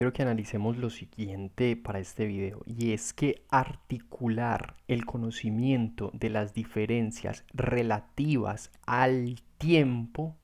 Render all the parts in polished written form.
Quiero que analicemos lo siguiente para este video, y es que articular el conocimiento de las diferencias relativas al tiempo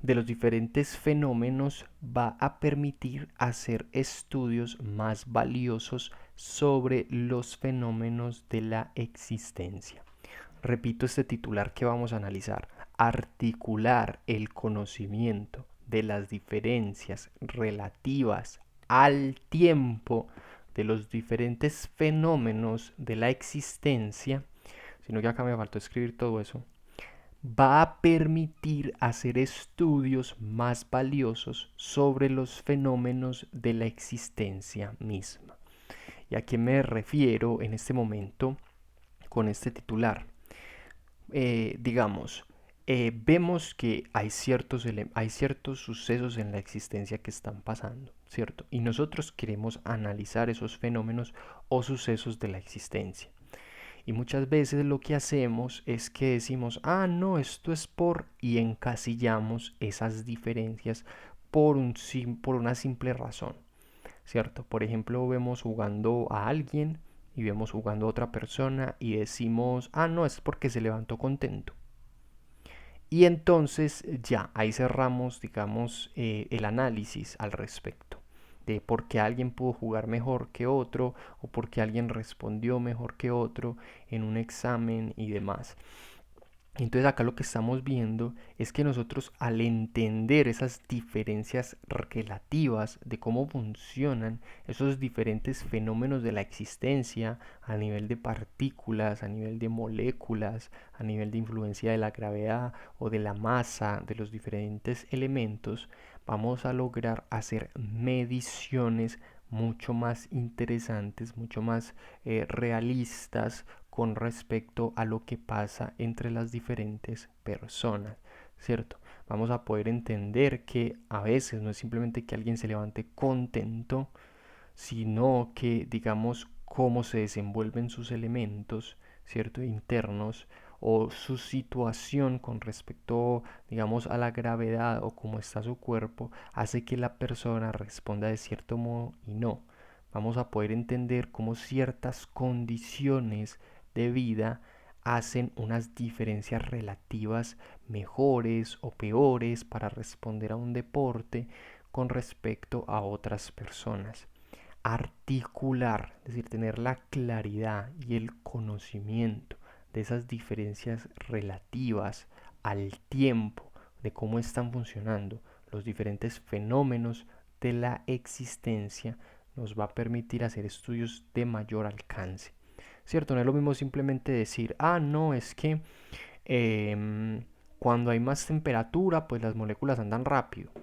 de los diferentes fenómenos va a permitir hacer estudios más valiosos sobre los fenómenos de la existencia. Repito este titular que vamos a analizar: articular el conocimiento de las diferencias relativas al tiempo de los diferentes fenómenos de la existencia, sino que acá me faltó escribir todo eso, va a permitir hacer estudios más valiosos sobre los fenómenos de la existencia misma. ¿Y a qué me refiero en este momento con este titular? Digamos, vemos que hay ciertos sucesos en la existencia que están pasando, ¿cierto? Y nosotros queremos analizar esos fenómenos o sucesos de la existencia. Y muchas veces lo que hacemos es que decimos, ah, no, esto es por, y encasillamos esas diferencias por una simple razón, ¿cierto? Por ejemplo, vemos jugando a alguien y vemos jugando a otra persona y decimos, ah, no, es porque se levantó contento. Y entonces ya ahí cerramos, digamos, el análisis al respecto de por qué alguien pudo jugar mejor que otro o por qué alguien respondió mejor que otro en un examen y demás. Entonces acá lo que estamos viendo es que nosotros, al entender esas diferencias relativas de cómo funcionan esos diferentes fenómenos de la existencia a nivel de partículas, a nivel de moléculas, a nivel de influencia de la gravedad o de la masa de los diferentes elementos, vamos a lograr hacer mediciones mucho más interesantes, mucho más realistas con respecto a lo que pasa entre las diferentes personas, ¿cierto? Vamos a poder entender que a veces no es simplemente que alguien se levante contento, sino que, digamos, cómo se desenvuelven sus elementos, ¿cierto? Internos, o su situación con respecto, digamos, a la gravedad o cómo está su cuerpo, hace que la persona responda de cierto modo y no. Vamos a poder entender cómo ciertas condiciones de vida hacen unas diferencias relativas mejores o peores para responder a un deporte con respecto a otras personas. Articular, es decir, tener la claridad y el conocimiento de esas diferencias relativas al tiempo, de cómo están funcionando los diferentes fenómenos de la existencia, nos va a permitir hacer estudios de mayor alcance. ¿Cierto? No es lo mismo simplemente decir, ah, no, es que cuando hay más temperatura, pues las moléculas andan rápido.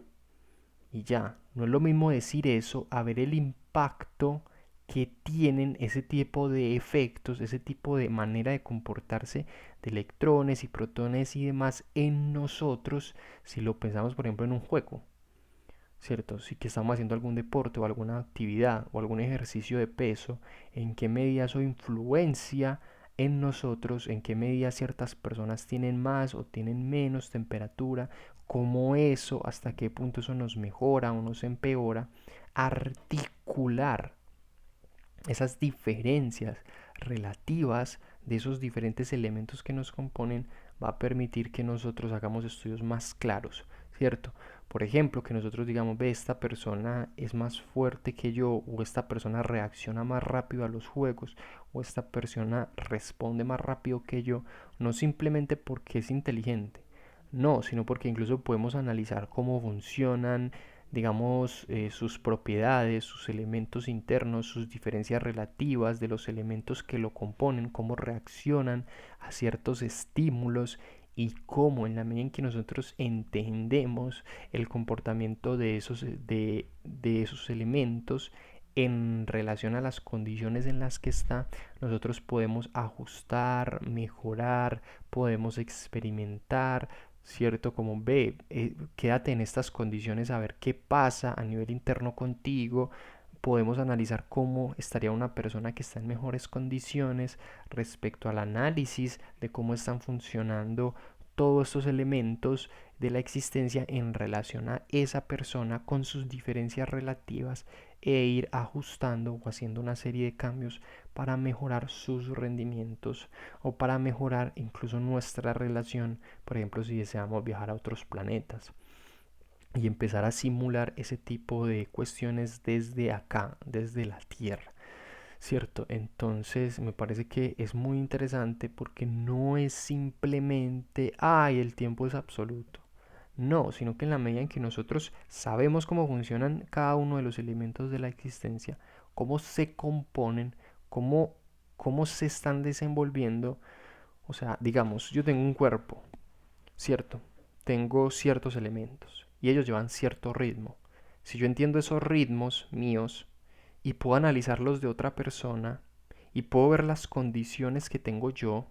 Y ya, no es lo mismo decir eso a ver el impacto que tienen ese tipo de efectos, ese tipo de manera de comportarse de electrones y protones y demás en nosotros, si lo pensamos por ejemplo en un juego, ¿cierto? Si que estamos haciendo algún deporte o alguna actividad o algún ejercicio de peso, en qué medida eso influencia en nosotros, en qué medida ciertas personas tienen más o tienen menos temperatura, cómo eso, hasta qué punto eso nos mejora o nos empeora, articular esas diferencias relativas de esos diferentes elementos que nos componen va a permitir que nosotros hagamos estudios más claros, ¿cierto? Por ejemplo, que nosotros digamos, ve, esta persona es más fuerte que yo, o esta persona reacciona más rápido a los juegos, o esta persona responde más rápido que yo, no simplemente porque es inteligente, no, sino porque incluso podemos analizar cómo funcionan, digamos, sus propiedades, sus elementos internos, sus diferencias relativas de los elementos que lo componen, cómo reaccionan a ciertos estímulos y cómo en la medida en que nosotros entendemos el comportamiento de esos elementos en relación a las condiciones en las que está, nosotros podemos ajustar, mejorar, podemos experimentar, ¿cierto? Como ve, quédate en estas condiciones a ver qué pasa a nivel interno contigo. Podemos analizar cómo estaría una persona que está en mejores condiciones respecto al análisis de cómo están funcionando todos estos elementos de la existencia en relación a esa persona con sus diferencias relativas e ir ajustando o haciendo una serie de cambios para mejorar sus rendimientos o para mejorar incluso nuestra relación, por ejemplo, si deseamos viajar a otros planetas y empezar a simular ese tipo de cuestiones desde acá, desde la Tierra. ¿Cierto? Entonces me parece que es muy interesante porque no es simplemente, ay, el tiempo es absoluto. No, sino que en la medida en que nosotros sabemos cómo funcionan cada uno de los elementos de la existencia, cómo se componen, cómo, cómo se están desenvolviendo, o sea, digamos, yo tengo un cuerpo, ¿cierto? Tengo ciertos elementos y ellos llevan cierto ritmo. Si yo entiendo esos ritmos míos, y puedo analizarlos de otra persona y puedo ver las condiciones que tengo yo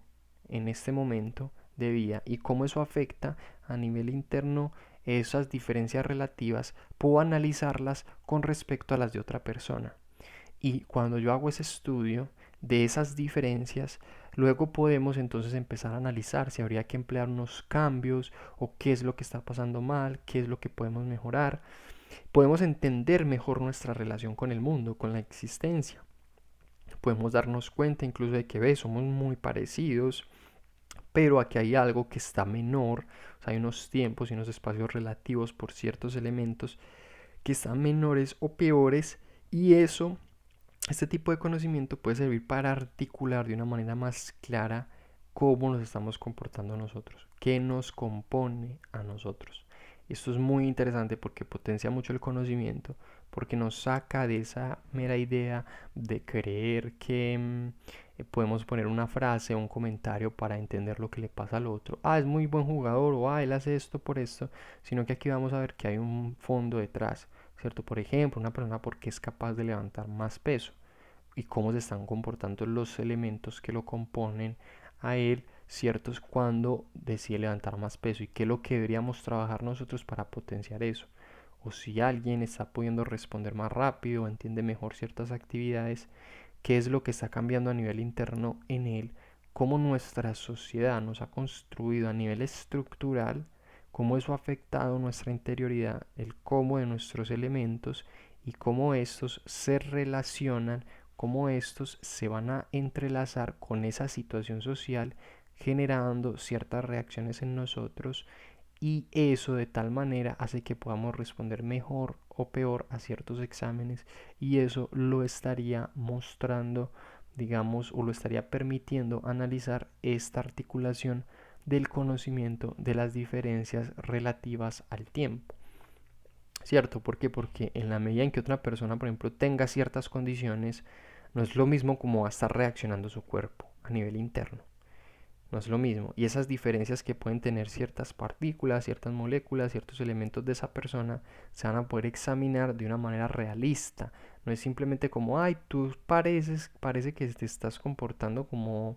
en este momento de vida y cómo eso afecta a nivel interno esas diferencias relativas, puedo analizarlas con respecto a las de otra persona. Y cuando yo hago ese estudio de esas diferencias, luego podemos entonces empezar a analizar si habría que emplear unos cambios o qué es lo que está pasando mal, qué es lo que podemos mejorar. Podemos entender mejor nuestra relación con el mundo, con la existencia. Podemos darnos cuenta incluso de que somos muy parecidos, pero aquí hay algo que está menor, o sea, hay unos tiempos y unos espacios relativos por ciertos elementos que están menores o peores, y eso, este tipo de conocimiento puede servir para articular de una manera más clara cómo nos estamos comportando nosotros, qué nos compone a nosotros. Esto es muy interesante porque potencia mucho el conocimiento, porque nos saca de esa mera idea de creer que podemos poner una frase o un comentario para entender lo que le pasa al otro. Ah, es muy buen jugador o él hace esto por esto, sino que aquí vamos a ver que hay un fondo detrás, ¿cierto? Por ejemplo, una persona porque es capaz de levantar más peso y cómo se están comportando los elementos que lo componen a él, ciertos cuando decide levantar más peso y qué es lo que deberíamos trabajar nosotros para potenciar eso. O si alguien está pudiendo responder más rápido, entiende mejor ciertas actividades, qué es lo que está cambiando a nivel interno en él, cómo nuestra sociedad nos ha construido a nivel estructural, cómo eso ha afectado nuestra interioridad, el cómo de nuestros elementos y cómo estos se relacionan, cómo estos se van a entrelazar con esa situación social, generando ciertas reacciones en nosotros, y eso de tal manera hace que podamos responder mejor o peor a ciertos exámenes, y eso lo estaría mostrando, digamos, o lo estaría permitiendo analizar esta articulación del conocimiento de las diferencias relativas al tiempo. ¿Cierto? ¿Por qué? Porque en la medida en que otra persona, por ejemplo, tenga ciertas condiciones, no es lo mismo como va a estar reaccionando su cuerpo a nivel interno. No es lo mismo. Y esas diferencias que pueden tener ciertas partículas, ciertas moléculas, ciertos elementos de esa persona, se van a poder examinar de una manera realista. No es simplemente como, ay, tú parece que te estás comportando como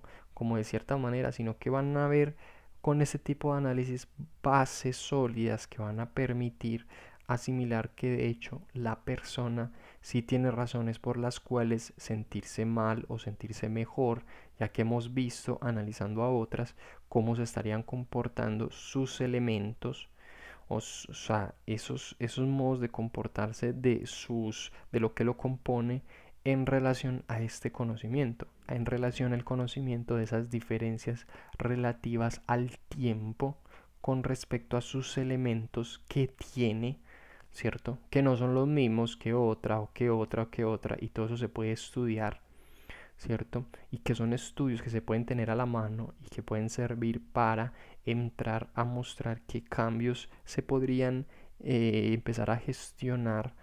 de cierta manera, sino que van a ver con ese tipo de análisis bases sólidas que van a permitir asimilar que de hecho la persona sí tiene razones por las cuales sentirse mal o sentirse mejor, ya que hemos visto, analizando a otras, cómo se estarían comportando sus elementos, sea, esos modos de comportarse de lo que lo compone en relación a este conocimiento, en relación al conocimiento de esas diferencias relativas al tiempo con respecto a sus elementos que tiene, ¿cierto? Que no son los mismos que otra o que otra o que otra, y todo eso se puede estudiar, ¿cierto? Y que son estudios que se pueden tener a la mano y que pueden servir para entrar a mostrar qué cambios se podrían empezar a gestionar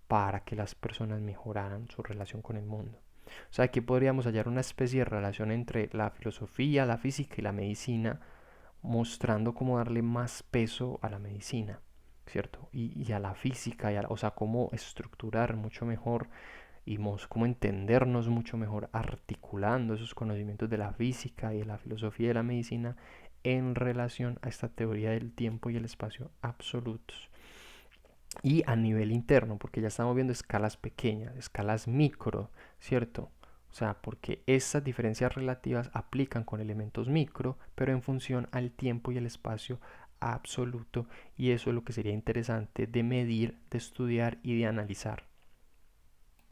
para que las personas mejoraran su relación con el mundo. O sea, aquí podríamos hallar una especie de relación entre la filosofía, la física y la medicina, mostrando cómo darle más peso a la medicina, ¿cierto? Y a la física, o sea, cómo estructurar mucho mejor y cómo entendernos mucho mejor articulando esos conocimientos de la física y de la filosofía y de la medicina en relación a esta teoría del tiempo y el espacio absolutos. Y a nivel interno, porque ya estamos viendo escalas pequeñas, escalas micro, ¿cierto? O sea, porque estas diferencias relativas aplican con elementos micro, pero en función al tiempo y el espacio absoluto, y eso es lo que sería interesante de medir, de estudiar y de analizar.